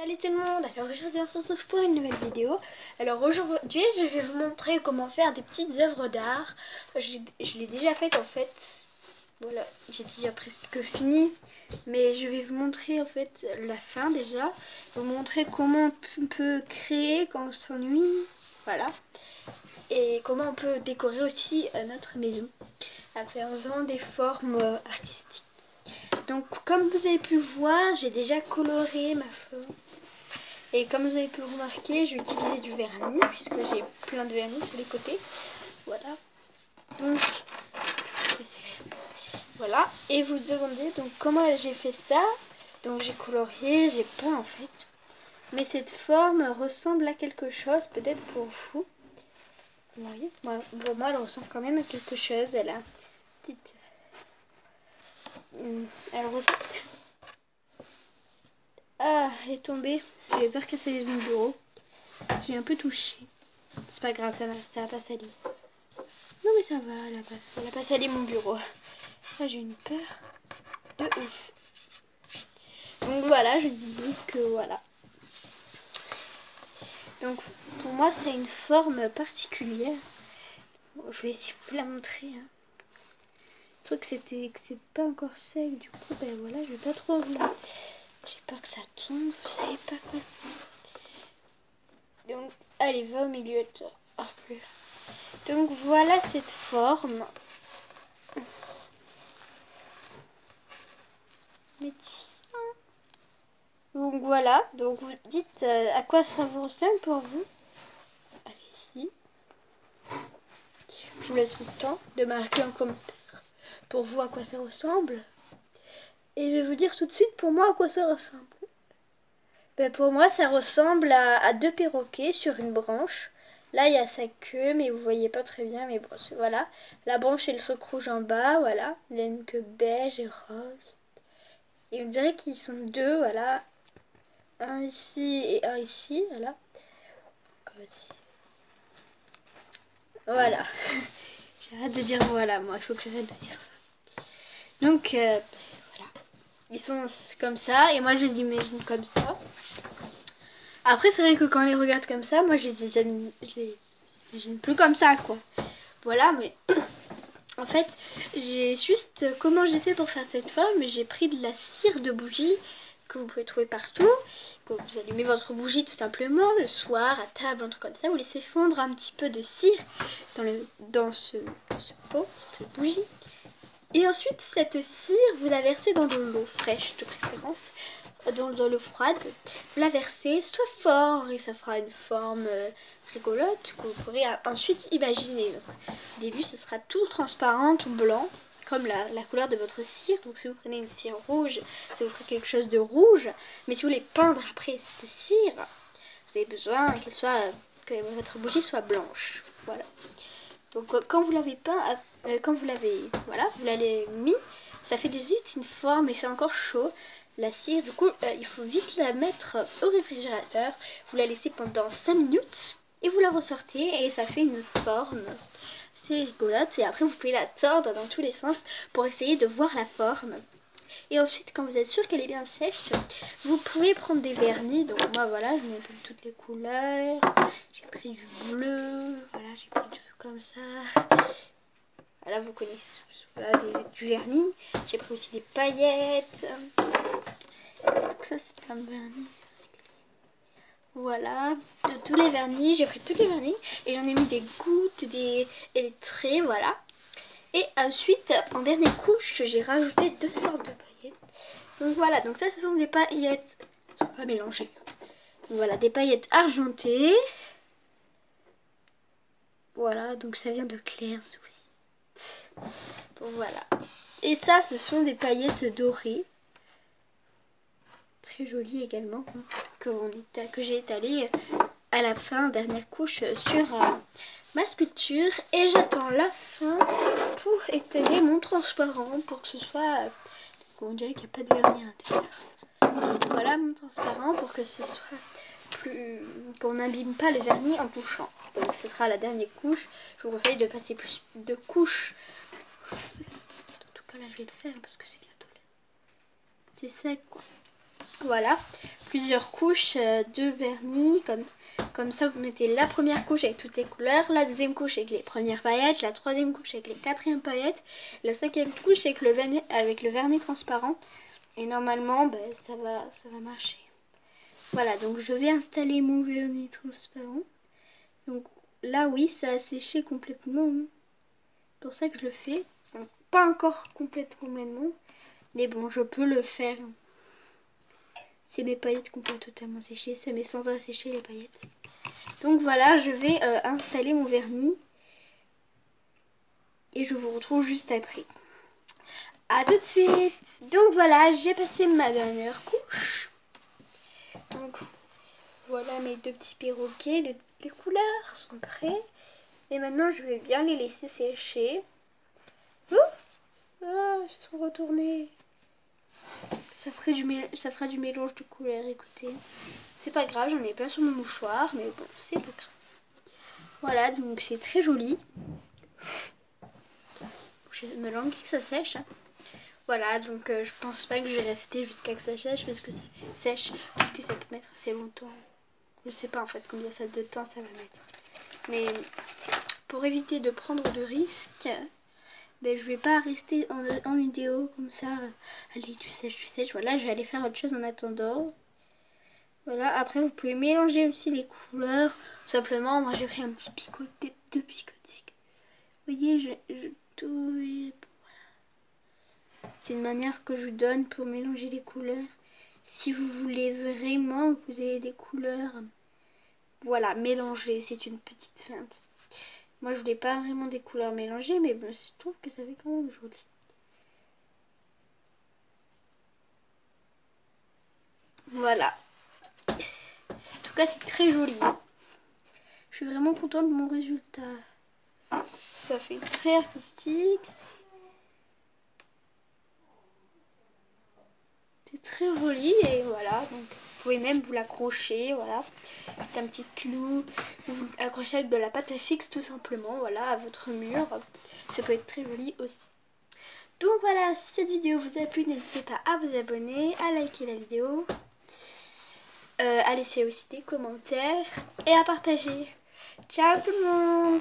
Salut tout le monde, alors aujourd'hui on se retrouve pour une nouvelle vidéo. Alors aujourd'hui je vais vous montrer comment faire des petites œuvres d'art. Je l'ai déjà faite en fait, voilà, j'ai déjà presque fini. Mais je vais vous montrer en fait la fin déjà. Vous montrer comment on peut créer quand on s'ennuie, voilà. Et comment on peut décorer aussi notre maison en faisant des formes artistiques. Donc comme vous avez pu voir, j'ai déjà coloré ma forme. Et comme vous avez pu remarquer, je vais utiliser du vernis puisque j'ai plein de vernis sur les côtés. Voilà. Donc, voilà. Et vous demandez donc comment j'ai fait ça. Donc j'ai colorié, j'ai peint en fait. Mais cette forme ressemble à quelque chose, peut-être pour vous. Vous voyez, pour moi elle ressemble quand même à quelque chose. Elle a une petite... Elle ressemble... Ah, elle est tombée. J'avais peur qu'elle salisse mon bureau. J'ai un peu touché. C'est pas grave, ça va pas salir. Non mais ça va, elle a pas sali mon bureau. Là j'ai une peur de ouf. Donc voilà, je disais que voilà. Donc pour moi c'est une forme particulière. Bon, je vais essayer de vous la montrer. Hein. Le truc que c'est pas encore sec, du coup ben voilà, je vais pas trop vous... J'ai peur que ça tombe, vous savez pas quoi. Donc allez, va au milieu de... Ah, plus. Donc voilà cette forme. Mais tiens. Donc voilà, donc vous dites à quoi ça vous ressemble pour vous. Allez ici. Je vous laisse le temps de marquer en commentaire pour vous à quoi ça ressemble. Et je vais vous dire tout de suite pour moi à quoi ça ressemble. Ben pour moi ça ressemble à deux perroquets sur une branche. Là il y a sa queue mais vous voyez pas très bien, mais bon voilà. La branche et le truc rouge en bas, voilà. Il a une queue beige et rose. Et on dirait qu'ils sont deux, voilà. Un ici et un ici, voilà. Comme ici. Voilà. J'arrête de dire voilà, moi il faut que j'arrête de dire ça. Donc voilà. Ils sont comme ça et moi je les imagine comme ça. Après c'est vrai que quand on les regarde comme ça, moi je les imagine plus comme ça quoi. Voilà, mais en fait j'ai juste comment j'ai fait pour faire cette forme. J'ai pris de la cire de bougie que vous pouvez trouver partout. Quand vous allumez votre bougie tout simplement le soir à table, un truc comme ça, vous laissez fondre un petit peu de cire dans ce pot, cette bougie. Et ensuite cette cire, vous la versez dans de l'eau fraîche de préférence, dans l'eau froide. Vous la versez soit fort et ça fera une forme rigolote que vous pourrez ensuite imaginer. Donc, au début ce sera tout transparent, tout blanc, comme la couleur de votre cire. Donc si vous prenez une cire rouge, ça vous fera quelque chose de rouge. Mais si vous voulez peindre après cette cire, vous avez besoin que votre bougie soit blanche. Voilà. Donc quand vous l'avez peint, quand vous l'avez, voilà, vous l'avez mis, ça fait des une forme et c'est encore chaud. La cire, du coup, il faut vite la mettre au réfrigérateur. Vous la laissez pendant 5 minutes et vous la ressortez et ça fait une forme assez rigolote. Et après, vous pouvez la tordre dans tous les sens pour essayer de voir la forme. Et ensuite, quand vous êtes sûr qu'elle est bien sèche, vous pouvez prendre des vernis. Donc moi, voilà, je mets un peu toutes les couleurs. J'ai pris du bleu, voilà, j'ai pris du truc comme ça. Voilà, vous connaissez, voilà, du vernis. J'ai pris aussi des paillettes. Donc ça, c'est un vernis. Voilà, de tous les vernis, j'ai pris tous les vernis et j'en ai mis des gouttes et des traits, voilà. Et ensuite, en dernière couche, j'ai rajouté 2 sortes de paillettes. Donc voilà, donc ça ce sont des paillettes, elles sont pas mélangées. Donc voilà, des paillettes argentées. Voilà, donc ça vient de Claire's, oui. Bon voilà. Et ça, ce sont des paillettes dorées. Très jolies également, hein, que j'ai étalées à la fin, dernière couche sur ma sculpture. Et j'attends la fin pour étaler mon transparent pour que ce soit... on dirait qu'il n'y a pas de vernis à l'intérieur. Voilà mon transparent pour que ce soit plus... qu'on n'abîme pas le vernis en touchant. Donc ce sera la dernière couche. Je vous conseille de passer plus de couches. En tout cas là je vais le faire parce que c'est bientôt là. C'est sec quoi. Voilà, plusieurs couches de vernis, comme ça vous mettez la première couche avec toutes les couleurs, la deuxième couche avec les premières paillettes, la troisième couche avec les quatrièmes paillettes, la cinquième couche avec le vernis transparent. Et normalement, ben, ça va marcher. Voilà, donc je vais installer mon vernis transparent. Donc là, oui, ça a séché complètement. C'est pour ça que je le fais. Donc, pas encore complètement. Mais bon, je peux le faire. C'est les paillettes qu'on peut totalement sécher. Ça met sans sécher les paillettes. Donc voilà, je vais installer mon vernis. Et je vous retrouve juste après. A tout de suite. Donc voilà, j'ai passé ma dernière couche. Donc voilà, mes deux petits perroquets de toutes les couleurs sont prêts. Et maintenant, je vais bien les laisser sécher. Oh, ah, ils se sont retournés. Ça fera du mélange de couleurs, écoutez. C'est pas grave, j'en ai plein sur mon mouchoir, mais bon, c'est pas grave. Voilà, donc c'est très joli. Je me langue que ça sèche. Voilà, donc je pense pas que je vais rester jusqu'à que ça sèche parce que ça sèche, parce que ça peut mettre assez longtemps. Je sais pas en fait combien de temps ça va mettre. Mais pour éviter de prendre de risques, ben, je vais pas rester en vidéo comme ça. Allez, tu sèches. Voilà, je vais aller faire autre chose en attendant. Voilà, après vous pouvez mélanger aussi les couleurs. Simplement, moi j'ai pris un petit picoté, deux picotés. Vous voyez, tout. C'est une manière que je donne pour mélanger les couleurs. Si vous voulez vraiment que vous ayez des couleurs, voilà, mélanger, c'est une petite feinte. Moi, je voulais pas vraiment des couleurs mélangées, mais bon, je trouve que ça fait quand même joli. Voilà. En tout cas, c'est très joli. Je suis vraiment contente de mon résultat. Ça fait très artistique. C'est très joli et voilà. Donc, vous pouvez même vous l'accrocher, voilà. C'est un petit clou. Vous l'accrochez avec de la pâte à fixe tout simplement, voilà, à votre mur. Ça peut être très joli aussi. Donc voilà, si cette vidéo vous a plu, n'hésitez pas à vous abonner, à liker la vidéo, à laisser aussi des commentaires et à partager. Ciao tout le monde!